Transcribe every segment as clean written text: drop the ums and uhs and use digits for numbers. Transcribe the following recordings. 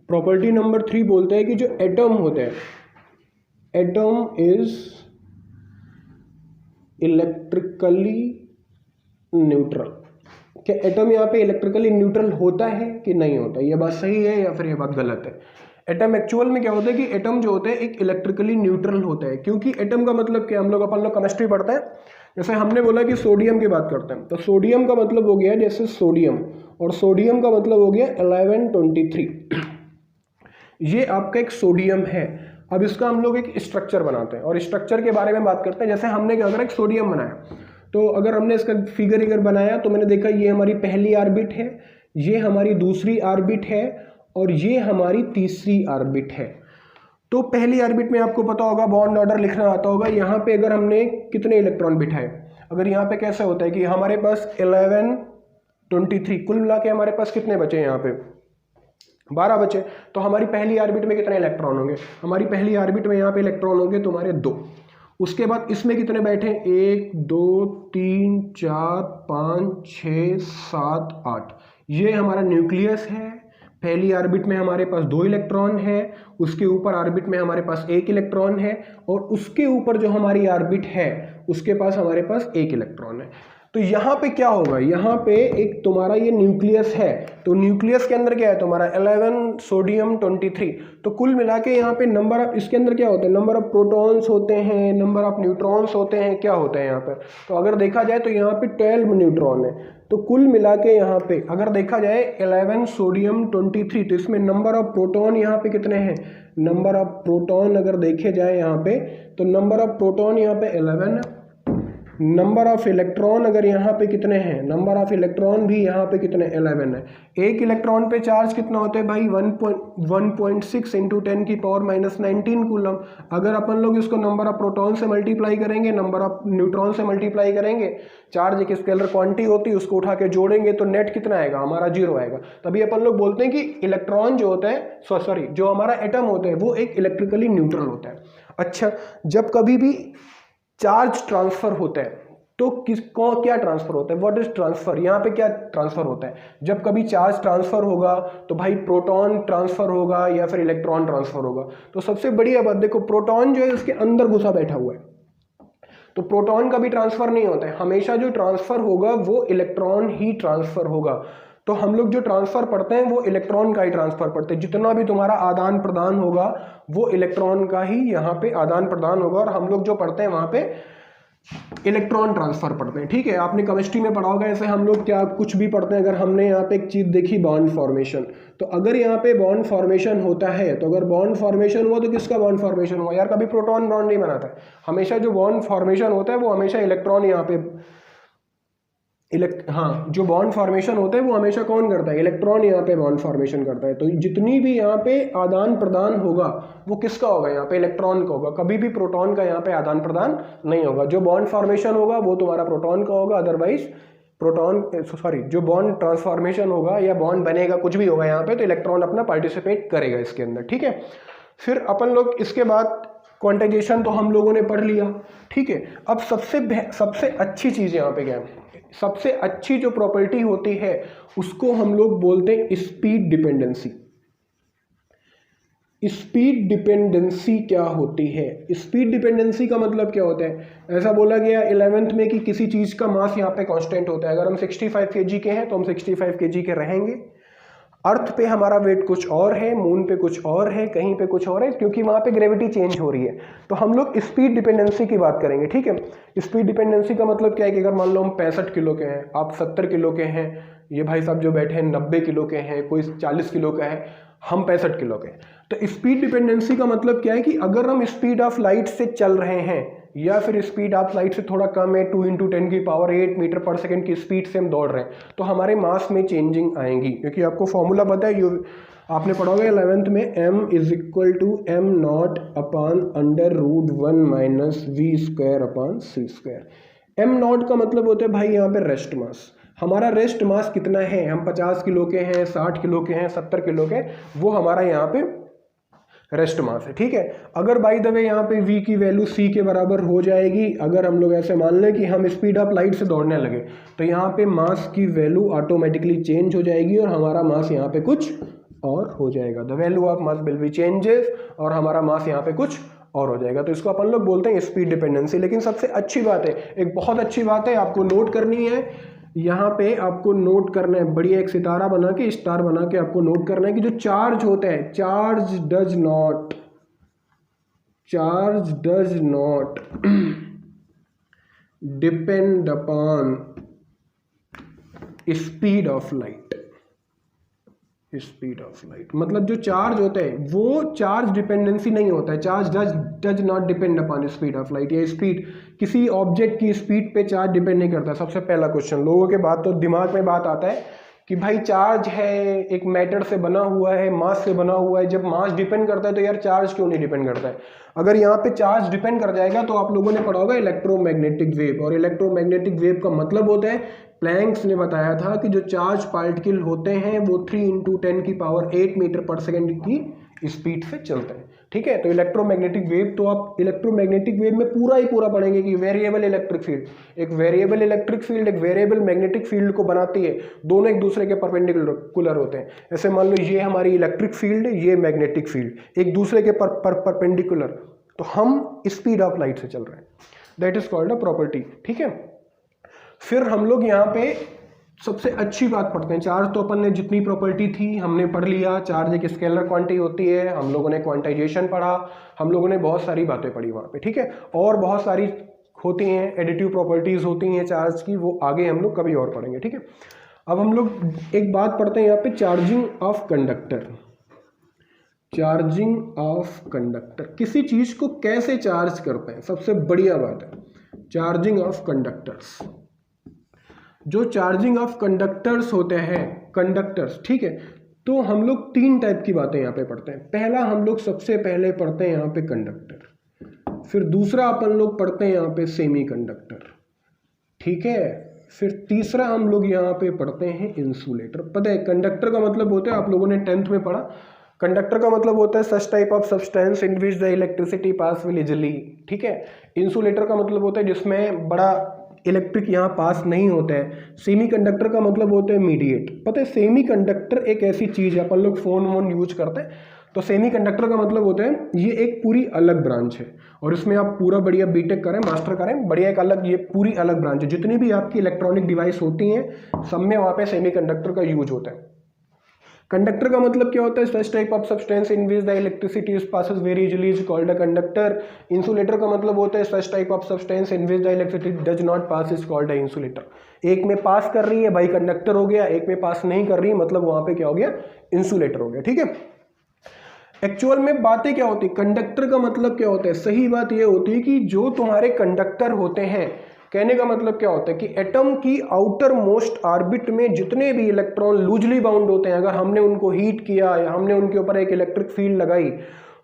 Property number 3 बोलते हैं कि जो एटम होते हैं, एटम इज इलेक्ट्रिकली न्यूट्रल। क्या एटम यहाँ पे इलेक्ट्रिकली न्यूट्रल होता है कि नहीं होता? ये बात सही है या फिर ये बात गलत है? एटम एक्चुअल में क्या होता है कि एटम जो होते हैं एक इलेक्ट्रिकली न्यूट्रल होता है, क्योंकि एटम का मतलब क्या, अपन लोग केमिस्ट्री पढ़ते हैं, जैसे हमने बोला कि सोडियम की बात करते हैं, तो सोडियम का मतलब हो गया जैसे सोडियम, और सोडियम का मतलब हो गया 1123। ये आपका एक सोडियम है। अब इसका हम लोग एक स्ट्रक्चर बनाते हैं और स्ट्रक्चर के बारे में बात करते हैं। जैसे हमने क्या करा, एक सोडियम बनाया, तो अगर हमने इसका फिगर बनाया तो मैंने देखा ये हमारी पहली ऑर्बिट है, ये हमारी दूसरी ऑर्बिट है और ये हमारी तीसरी ऑर्बिट है। तो पहली ऑर्बिट में आपको पता होगा, बॉन्ड ऑर्डर लिखना आता होगा। यहाँ पे अगर हमने कितने इलेक्ट्रॉन बिठाए, अगर यहाँ पे कैसा होता है कि हमारे पास 1123, कुल मिला के हमारे पास कितने बचे, यहाँ पे 12 बचे। तो हमारी पहली ऑर्बिट में कितने इलेक्ट्रॉन होंगे? हमारी पहली ऑर्बिट में यहाँ पे इलेक्ट्रॉन होंगे तुम्हारे 2। उसके बाद इसमें कितने बैठे, 1 2 3 4 5 6 7 8। ये हमारा न्यूक्लियस है। पहली ऑर्बिट में हमारे पास 2 इलेक्ट्रॉन है, उसके ऊपर ऑर्बिट में हमारे पास 1 इलेक्ट्रॉन है, और उसके ऊपर जो हमारी ऑर्बिट है उसके पास हमारे पास 1 इलेक्ट्रॉन है। तो यहाँ पे क्या होगा, यहाँ पे एक तुम्हारा ये न्यूक्लियस है, तो न्यूक्लियस के अंदर क्या है तुम्हारा 11 सोडियम 23। तो कुल मिला के यहाँ पे नंबर ऑफ, इसके अंदर क्या होता है, नंबर ऑफ प्रोटॉन्स होते हैं, नंबर ऑफ न्यूट्रॉन्स होते हैं, क्या होते हैं यहाँ पर? तो अगर देखा जाए तो यहाँ पे 12 न्यूट्रॉन है। तो कुल मिला के यहाँ पे अगर देखा जाए 11 सोडियम 23, तो इसमें नंबर ऑफ प्रोटॉन यहाँ पे कितने हैं? नंबर ऑफ प्रोटॉन अगर देखे जाए यहाँ पे, तो नंबर ऑफ प्रोटॉन यहाँ पे 11 है। नंबर ऑफ इलेक्ट्रॉन अगर यहाँ पे कितने हैं, नंबर ऑफ इलेक्ट्रॉन भी यहाँ पे कितने, 11 है। एक इलेक्ट्रॉन पे चार्ज कितना होता है भाई, 1.6 इंटू 10 की पावर -19 कूलम। अगर अपन लोग इसको नंबर ऑफ प्रोटॉन से मल्टीप्लाई करेंगे, नंबर ऑफ न्यूट्रॉन से मल्टीप्लाई करेंगे, चार्ज एक स्केलर क्वांटिटी होती है, उसको उठा के जोड़ेंगे तो नेट कितना आएगा, हमारा 0 आएगा। तभी अपन लोग बोलते हैं कि इलेक्ट्रॉन जो होता है, सॉरी जो हमारा एटम होता है वो एक इलेक्ट्रिकली न्यूट्रल होता है। अच्छा, जब कभी भी चार्ज ट्रांसफर होता है तो किसको क्या ट्रांसफर होता है, व्हाट इज ट्रांसफर? यहाँ पे क्या ट्रांसफर होता है? जब कभी चार्ज ट्रांसफर होगा तो भाई प्रोटॉन ट्रांसफर होगा या फिर इलेक्ट्रॉन ट्रांसफर होगा। तो सबसे बढ़िया बात देखो, प्रोटॉन जो है उसके अंदर घुसा बैठा हुआ है, तो प्रोटॉन का भी ट्रांसफर नहीं होता है। हमेशा जो ट्रांसफर होगा वो इलेक्ट्रॉन ही ट्रांसफर होगा। तो हम लोग जो ट्रांसफर पढ़ते हैं वो इलेक्ट्रॉन का ही ट्रांसफर पढ़ते हैं। जितना भी तुम्हारा आदान प्रदान होगा वो इलेक्ट्रॉन का ही यहाँ पे आदान प्रदान होगा, और हम लोग जो पढ़ते हैं वहाँ पे इलेक्ट्रॉन ट्रांसफर पढ़ते हैं। ठीक है, आपने केमिस्ट्री में पढ़ा होगा, ऐसे हम लोग क्या कुछ भी पढ़ते हैं। अगर हमने यहाँ पे एक चीज देखी, बॉन्ड फॉर्मेशन, तो अगर यहाँ पे बॉन्ड फॉर्मेशन होता है, तो अगर बॉन्ड फॉर्मेशन हुआ तो किसका बॉन्ड फॉर्मेशन हुआ यार? कभी प्रोटॉन बॉन्ड नहीं बनाता है। हमेशा जो बॉन्ड फॉर्मेशन होता है वो हमेशा इलेक्ट्रॉन यहाँ पे जो बॉन्ड फॉर्मेशन होता है वो हमेशा कौन करता है? इलेक्ट्रॉन यहाँ पे बॉन्ड फॉर्मेशन करता है। तो जितनी भी यहाँ पे आदान प्रदान होगा वो किसका होगा? यहाँ पे इलेक्ट्रॉन का होगा। कभी भी प्रोटॉन का यहाँ पे आदान प्रदान नहीं होगा। जो बॉन्ड फॉर्मेशन होगा वो तुम्हारा प्रोटॉन का होगा, अदरवाइज जो बॉन्ड ट्रांसफॉर्मेशन होगा या बॉन्ड बनेगा, कुछ भी होगा यहाँ पे, तो इलेक्ट्रॉन अपना पार्टिसिपेट करेगा इसके अंदर। ठीक है, फिर अपन लोग इसके बाद क्वांटाइजेशन तो हम लोगों ने पढ़ लिया। ठीक है, अब सबसे अच्छी चीज यहाँ पे क्या है, सबसे अच्छी जो प्रॉपर्टी होती है उसको हम लोग बोलते हैं स्पीड डिपेंडेंसी। स्पीड डिपेंडेंसी क्या होती है? स्पीड डिपेंडेंसी का मतलब क्या होता है? ऐसा बोला गया 11th में कि किसी चीज का मास यहाँ पे कांस्टेंट होता है। अगर हम 65 kg के हैं तो हम 65 kg के रहेंगे। अर्थ पे हमारा वेट कुछ और है, मून पे कुछ और है, कहीं पे कुछ और है, क्योंकि वहां पे ग्रेविटी चेंज हो रही है। तो हम लोग स्पीड डिपेंडेंसी की बात करेंगे। ठीक है, स्पीड डिपेंडेंसी का मतलब क्या है कि अगर मान लो हम 65 किलो के हैं, आप 70 किलो के हैं, ये भाई साहब जो बैठे हैं 90 किलो के हैं, कोई 40 किलो का है, हम 65 किलो के हैं। तो स्पीड डिपेंडेंसी का मतलब क्या है कि अगर हम स्पीड ऑफ लाइट से चल रहे हैं या फिर स्पीड ऑफ लाइट से थोड़ा कम है, 2 × 10⁸ मीटर पर सेकंड की स्पीड से हम दौड़ रहे हैं, तो हमारे मास में चेंजिंग आएंगी। क्योंकि आपको फॉर्मूला पता है, आपने पढ़ा होगा 11th में, m = m0 / √1 - v²/c²। m0 का मतलब होता है भाई यहाँ पे रेस्ट मास। हमारा रेस्ट मास कितना है? हम 50 किलो के हैं, 60 किलो के हैं, 70 किलो के, वो हमारा यहाँ पे रेस्ट मास है। ठीक है, अगर बाय द वे यहाँ पे v की वैल्यू c के बराबर हो जाएगी, अगर हम लोग ऐसे मान लें कि हम स्पीड ऑफ लाइट से दौड़ने लगे, तो यहाँ पे मास की वैल्यू ऑटोमेटिकली चेंज हो जाएगी और हमारा मास यहाँ पे कुछ और हो जाएगा, the value of mass will be changes, और हमारा मास यहाँ पे कुछ और हो जाएगा। तो इसको अपन लोग बोलते हैं स्पीड डिपेंडेंसी। लेकिन सबसे अच्छी बात है, एक बहुत अच्छी बात है, आपको नोट करनी है, यहाँ पे आपको नोट करना है, बढ़िया एक सितारा बना के, स्टार बना के आपको नोट करना है कि जो चार्ज होता है, charge does not depend upon speed of light. Speed of light मतलब जो चार्ज होता है वो चार्ज डिपेंडेंसी नहीं होता है, charge does not depend upon speed of light. या स्पीड, किसी ऑब्जेक्ट की स्पीड पे चार्ज डिपेंड नहीं करता। सबसे पहला क्वेश्चन लोगों के बात तो दिमाग में बात आता है कि भाई चार्ज है, एक मैटर से बना हुआ है, मास से बना हुआ है, जब मास डिपेंड करता है तो यार चार्ज क्यों नहीं डिपेंड करता है। अगर यहाँ पे चार्ज डिपेंड कर जाएगा तो आप लोगों ने पढ़ा होगा इलेक्ट्रोमैग्नेटिक वेव, और इलेक्ट्रोमैग्नेटिक वेव का मतलब होता है, प्लैंक्स ने बताया था कि जो चार्ज पार्टिकल होते हैं वो 3 × 10⁸ मीटर पर सेकेंड की स्पीड से चलते हैं। ठीक है, तो इलेक्ट्रोमैग्नेटिक वेव, तो आप इलेक्ट्रोमैग्नेटिक वेव में पूरा ही पूरा पढ़ेंगे कि वेरिएबल इलेक्ट्रिक फील्ड, एक वेरिएबल इलेक्ट्रिक फील्ड एक वेरिएबल मैग्नेटिक फील्ड को बनाती है, दोनों एक दूसरे के परपेंडिकुलर होते हैं। ऐसे मान लो ये हमारी इलेक्ट्रिक फील्ड, ये मैग्नेटिक फील्ड एक दूसरे के परपेंडिकुलर, तो हम स्पीड ऑफ लाइट से चल रहे हैं, that is called a property. ठीक है, फिर हम लोग यहाँ पे सबसे अच्छी बात पढ़ते हैं, चार्ज तो अपन ने जितनी प्रॉपर्टी थी हमने पढ़ लिया। चार्ज एक स्केलर क्वांटिटी होती है, हम लोगों ने क्वांटाइजेशन पढ़ा, हम लोगों ने बहुत सारी बातें पढ़ी वहाँ पे। ठीक है, और बहुत सारी होती हैं एडिटिव प्रॉपर्टीज होती हैं चार्ज की, वो आगे हम लोग कभी और पढ़ेंगे। ठीक है, अब हम लोग एक बात पढ़ते हैं यहाँ पे, charging of conductor. Charging of conductor, किसी चीज को कैसे चार्ज करते हैं, सबसे बढ़िया बात है चार्जिंग ऑफ कंडक्टर्स। जो चार्जिंग ऑफ कंडक्टर्स होते हैं, कंडक्टर्स, ठीक है, तो हम लोग 3 टाइप की बातें यहाँ पे पढ़ते हैं। पहला हम लोग सबसे पहले पढ़ते हैं यहाँ पे कंडक्टर, फिर दूसरा अपन लोग पढ़ते हैं यहाँ पे सेमी कंडक्टर, ठीक है, फिर तीसरा हम लोग यहाँ पे पढ़ते हैं इंसुलेटर। पता है कंडक्टर का मतलब होता है, आप लोगों ने 10th में पढ़ा, कंडक्टर का मतलब होता है such type of substance in which the electricity pass will easily. ठीक है, इंसुलेटर का मतलब होता है जिसमें बड़ा इलेक्ट्रिक यहाँ पास नहीं होता है। सेमी कंडक्टर का मतलब होता है मीडिएट। पता है सेमी कंडक्टर एक ऐसी चीज़ है, अपन लोग फ़ोन वोन यूज करते हैं, तो सेमी कंडक्टर का मतलब होता है ये एक पूरी अलग ब्रांच है, और इसमें आप पूरा बढ़िया बीटेक करें, मास्टर करें, बढ़िया एक अलग, ये पूरी अलग ब्रांच है। जितनी भी आपकी इलेक्ट्रॉनिक डिवाइस होती हैं सब में वहाँ पे सेमी कंडक्टर का यूज होता है। कंडक्टर का मतलब क्या होता है, such type of substance in which the electricity passes very easily is called a conductor. Insulator का मतलब होता है such type of substance in which the electricity does not pass is called a insulator. एक में पास कर रही है भाई कंडक्टर हो गया, एक में पास नहीं कर रही मतलब वहां पे क्या हो गया, इंसुलेटर हो गया। ठीक है, एक्चुअल में बातें क्या होती है, कंडक्टर का मतलब क्या होता है, सही बात यह होती है कि जो तुम्हारे कंडक्टर होते हैं, कहने का मतलब क्या होता है कि एटम की आउटर मोस्ट ऑर्बिट में जितने भी इलेक्ट्रॉन लूजली बाउंड होते हैं, अगर हमने उनको हीट किया या हमने उनके ऊपर एक इलेक्ट्रिक फील्ड लगाई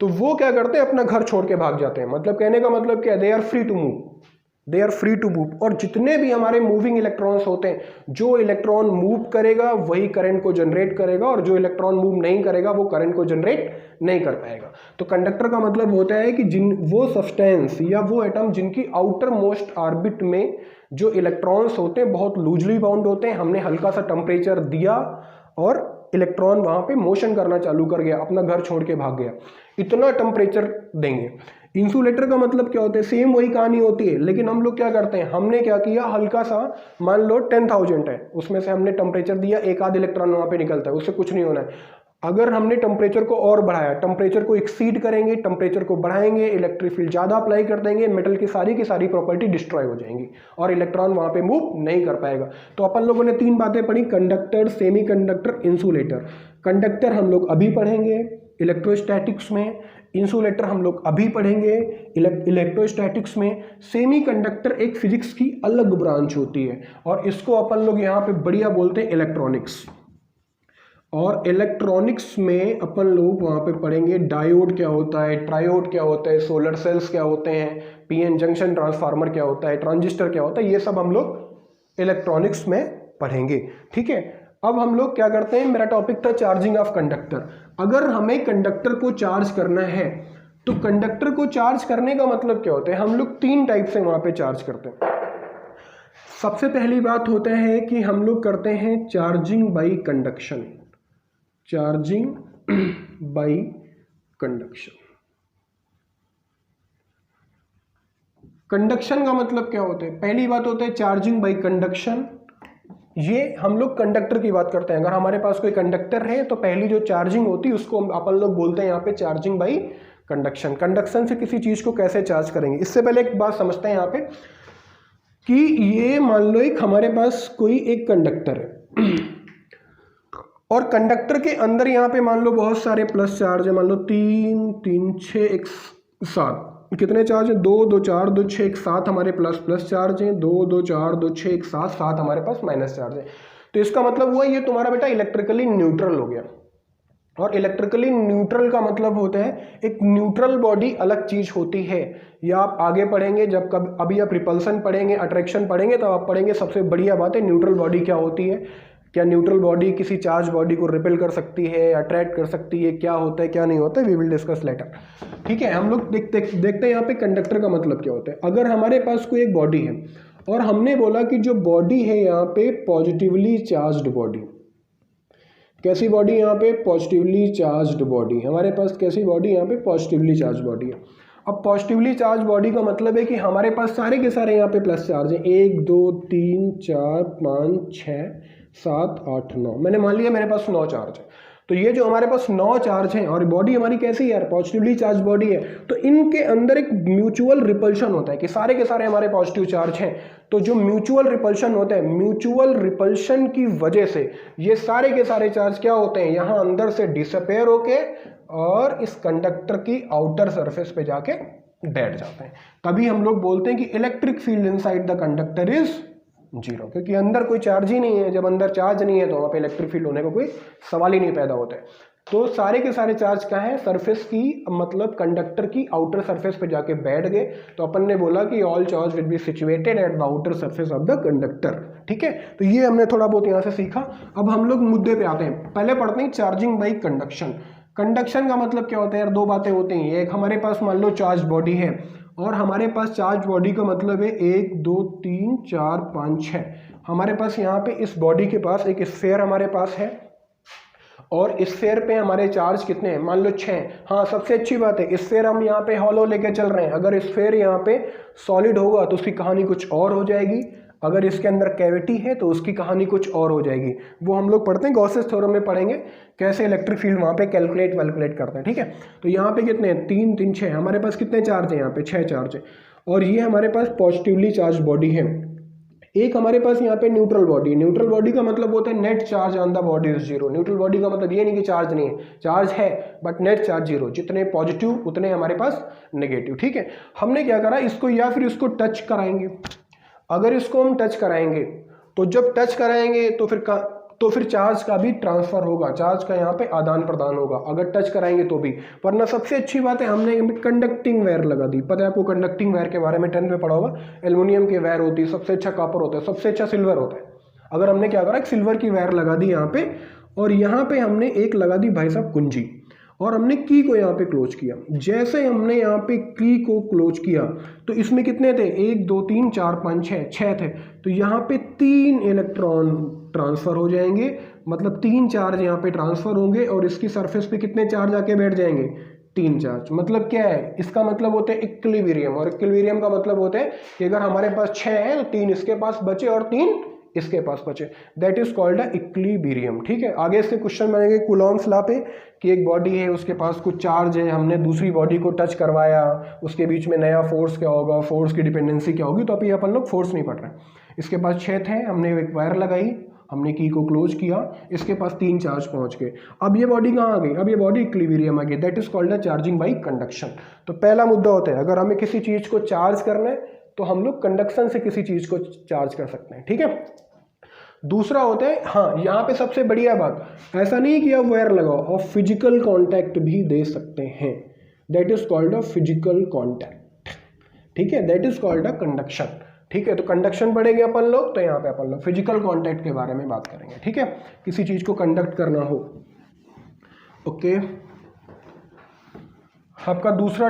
तो वो क्या करते हैं, अपना घर छोड़ के भाग जाते हैं। मतलब कहने का मतलब क्या है, they are free to move, they are free to move. और जितने भी हमारे मूविंग इलेक्ट्रॉन्स होते हैं, जो इलेक्ट्रॉन मूव करेगा वही करंट को जनरेट करेगा, और जो इलेक्ट्रॉन मूव नहीं करेगा वो करंट को जनरेट नहीं कर पाएगा। तो कंडक्टर का मतलब होता है कि जिन वो सब्सटेंस या वो एटम जिनकी आउटर मोस्ट ऑर्बिट में जो इलेक्ट्रॉन्स होते हैं बहुत लूजली बाउंड होते हैं, हमने हल्का सा टेम्परेचर दिया और इलेक्ट्रॉन वहां पे मोशन करना चालू कर गया, अपना घर छोड़ के भाग गया, इतना टेम्परेचर देंगे। इंसुलेटर का मतलब क्या होता है, सेम वही कहानी होती है, लेकिन हम लोग क्या करते हैं, हमने क्या किया, हल्का सा मान लो 10,000 है, उसमें से हमने टेम्परेचर दिया, एक आध इलेक्ट्रॉन वहां पे निकलता है, उससे कुछ नहीं होना है। अगर हमने टेम्परेचर को और बढ़ाया, टेम्परेचर को एक्सीड करेंगे, टेम्परेचर को बढ़ाएंगे, इलेक्ट्रिक फील्ड ज़्यादा अप्लाई कर देंगे, मेटल की सारी प्रॉपर्टी डिस्ट्रॉय हो जाएंगी और इलेक्ट्रॉन वहाँ पे मूव नहीं कर पाएगा। तो अपन लोगों ने 3 बातें पढ़ी, conductor, semi conductor, insulator. Conductor हम लोग अभी पढ़ेंगे इलेक्ट्रोस्टैटिक्स में, इंसुलेटर हम लोग अभी पढ़ेंगे इलेक्ट्रोस्टैटिक्स में। सेमी कंडक्टर एक फिजिक्स की अलग ब्रांच होती है और इसको अपन लोग यहाँ पे बढ़िया बोलते हैं इलेक्ट्रॉनिक्स। और इलेक्ट्रॉनिक्स में अपन लोग वहाँ पे पढ़ेंगे डायोड क्या होता है, ट्रायोड क्या होता है, सोलर सेल्स क्या होते हैं, पीएन जंक्शन ट्रांसफार्मर क्या होता है, ट्रांजिस्टर क्या होता है, ये सब हम लोग इलेक्ट्रॉनिक्स में पढ़ेंगे। ठीक है, अब हम लोग क्या करते हैं, मेरा टॉपिक था चार्जिंग ऑफ कंडक्टर। अगर हमें कंडक्टर को चार्ज करना है तो कंडक्टर को चार्ज करने का मतलब क्या होता है, हम लोग 3 टाइप से वहाँ पे चार्ज करते हैं। सबसे पहली बात होता है कि हम लोग करते हैं charging by conduction, charging by conduction. Conduction का मतलब क्या होता है? पहली बात होता है चार्जिंग बाई कंडक्शन। ये हम लोग कंडक्टर की बात करते हैं। अगर हमारे पास कोई कंडक्टर है तो पहली जो चार्जिंग होती है उसको अपन लोग बोलते हैं यहाँ पे चार्जिंग बाई कंडक्शन। कंडक्शन से किसी चीज को कैसे चार्ज करेंगे, इससे पहले एक बात समझते हैं यहाँ पे कि ये मान लो एक हमारे पास कोई एक कंडक्टर है और कंडक्टर के अंदर यहाँ पे मान लो बहुत सारे प्लस चार्ज है, मान लो 3 3 6 1 7, कितने चार्ज है? 2 2 4 2 6 1 7 हमारे प्लस चार्ज है, 2 2 4 2 6 1 7 7 हमारे पास माइनस चार्ज है। तो इसका मतलब हुआ ये तुम्हारा बेटा इलेक्ट्रिकली न्यूट्रल हो गया। और इलेक्ट्रिकली न्यूट्रल का मतलब होता है एक न्यूट्रल बॉडी अलग चीज होती है। या आप आगे पढ़ेंगे जब कब अभी आप रिपल्सन पढ़ेंगे, अट्रैक्शन पढ़ेंगे, तब आप पढ़ेंगे सबसे बढ़िया बात है न्यूट्रल बॉडी क्या होती है, क्या न्यूट्रल बॉडी किसी चार्ज बॉडी को रिपेल कर सकती है, अट्रैक्ट कर सकती है, क्या होता है क्या नहीं होता है, वी विल डिस्कस लेटर। ठीक है, हम लोग देखते हैं यहाँ पे कंडक्टर का मतलब क्या होता है। अगर हमारे पास कोई एक बॉडी है और हमने बोला कि जो बॉडी है यहाँ पे पॉजिटिवली चार्ज्ड बॉडी, कैसी बॉडी यहाँ पे? Positively charged body. हमारे पास कैसी बॉडी यहाँ पे? पॉजिटिवली चार्ज बॉडी है। अब पॉजिटिवली चार्ज बॉडी का मतलब है कि हमारे पास सारे के सारे यहाँ पे प्लस चार्ज है, 1 2 3 4 5 6 7 8 9, मैंने मान लिया मेरे पास 9 चार्ज है। तो ये जो हमारे पास 9 चार्ज हैं और बॉडी हमारी कैसी है यार? पॉजिटिवली चार्ज बॉडी है। तो इनके अंदर एक म्यूचुअल रिपल्शन होता है कि सारे के सारे हमारे पॉजिटिव चार्ज हैं। तो जो म्यूचुअल रिपल्शन होता है, म्यूचुअल रिपल्शन की वजह से ये सारे के सारे चार्ज क्या होते हैं? यहाँ अंदर से डिसअपेयर होके और इस कंडक्टर की आउटर सरफेस पे जाके बैठ जाते हैं। तभी हम लोग बोलते हैं कि electric field inside the conductor is 0, क्योंकि अंदर कोई चार्ज ही नहीं है। जब अंदर चार्ज नहीं है तो वहाँ पे इलेक्ट्रिक फील्ड होने का कोई सवाल ही नहीं पैदा होता है। तो सारे के सारे चार्ज कहाँ है? सरफेस की, मतलब कंडक्टर की आउटर सरफेस पे जाके बैठ गए। तो अपन ने बोला कि all charge will be situated at the outer surface of the conductor. ठीक है, तो ये हमने थोड़ा बहुत यहाँ से सीखा। अब हम लोग मुद्दे पे आते हैं। पहले पढ़ते हैं चार्जिंग बाई कंडक्शन। कंडक्शन का मतलब क्या होता है यार? दो बातें होती हैं। एक हमारे पास मान लो चार्ज बॉडी है और हमारे पास चार्ज बॉडी का मतलब है 1 2 3 4 5 6। हमारे पास यहाँ पे इस बॉडी के पास एक स्फेयर हमारे पास है और स्फेयर पे हमारे चार्ज कितने हैं? मान लो 6। हाँ, सबसे अच्छी बात है स्फेयर हम यहाँ पे हॉलो लेके चल रहे हैं। अगर स्फेयर यहाँ पे सॉलिड होगा तो उसकी कहानी कुछ और हो जाएगी, अगर इसके अंदर कैविटी है तो उसकी कहानी कुछ और हो जाएगी। वो हम लोग पढ़ते हैं, गॉसेस थ्योरम में पढ़ेंगे कैसे इलेक्ट्रिक फील्ड वहाँ पे कैलकुलेट करते हैं। ठीक है, तो यहाँ पे कितने हैं? 3 3 6। हमारे पास कितने चार्ज हैं? यहाँ पे 6 चार्ज है और ये हमारे पास पॉजिटिवली चार्ज बॉडी है। एक हमारे पास यहाँ पे न्यूट्रल बॉडी। न्यूट्रल बॉडी का मतलब होता है net charge on the body is 0। Neutral body का मतलब ये नहीं कि चार्ज नहीं है, चार्ज है बट नेट चार्ज 0। जितने पॉजिटिव उतने हमारे पास नेगेटिव। ठीक है, हमने क्या करा, इसको या फिर इसको टच कराएंगे। अगर इसको हम टच कराएंगे तो जब टच कराएंगे तो फिर चार्ज का भी ट्रांसफर होगा, चार्ज का यहाँ पे आदान प्रदान होगा अगर टच कराएंगे तो भी। वरना सबसे अच्छी बात है हमने कंडक्टिंग वायर लगा दी। पता है आपको कंडक्टिंग वायर के बारे में 10th में पढ़ा होगा। एल्युमिनियम की वायर होती है, सबसे अच्छा कॉपर होता है, सबसे अच्छा सिल्वर होता है। अगर हमने क्या करा, एक सिल्वर की वायर लगा दी यहाँ पे और यहाँ पे हमने एक लगा दी भाई साहब कुंजी और हमने की को यहाँ पे क्लोज किया। जैसे हमने यहाँ पे की को क्लोज किया तो इसमें कितने थे? 1 2 3 4 5 6 थे। तो यहाँ पे 3 इलेक्ट्रॉन ट्रांसफर हो जाएंगे, मतलब 3 चार्ज यहाँ पे ट्रांसफर होंगे और इसकी सरफेस पे कितने चार्ज आके बैठ जाएंगे? 3 चार्ज। मतलब क्या है? इसका मतलब होता है इक्विलिब्रियम। और इक्विलिब्रियम का मतलब होता है कि अगर हमारे पास 6 है तो 3 इसके पास बचे और 3 इसके पास बचे, that is called a equilibrium. ठीक है, आगे इसके क्वेश्चन बनेंगे कूलॉम्स लॉ पे कि एक बॉडी है उसके पास कुछ चार्ज है, हमने दूसरी बॉडी को टच करवाया, उसके बीच में नया फोर्स क्या होगा, फोर्स की डिपेंडेंसी क्या होगी। तो अभी अपन लोग फोर्स नहीं पढ़ रहे हैं। इसके पास 6 थे, हमने एक वायर लगाई, हमने की को क्लोज किया, इसके पास 3 चार्ज पहुंच गए। अब ये बॉडी कहाँ आ गई? अब ये बॉडी इक्विलिब्रियम आ गई, that is called a charging by conduction. तो पहला मुद्दा होता है अगर हमें किसी चीज को चार्ज करना है तो हम लोग कंडक्शन से किसी चीज को चार्ज कर सकते हैं। ठीक है, दूसरा होता है, हाँ यहाँ पे सबसे बढ़िया बात, ऐसा नहीं कि आप वायर लगाओ, आप फिजिकल कांटेक्ट भी दे सकते हैं, that is called a physical contact. ठीक है, that is called a conduction. ठीक है, तो कंडक्शन पढ़ेंगे अपन लोग, तो यहाँ पे अपन लोग फिजिकल कांटेक्ट के बारे में बात करेंगे। ठीक है, किसी चीज को कंडक्ट करना हो। ओके, आपका दूसरा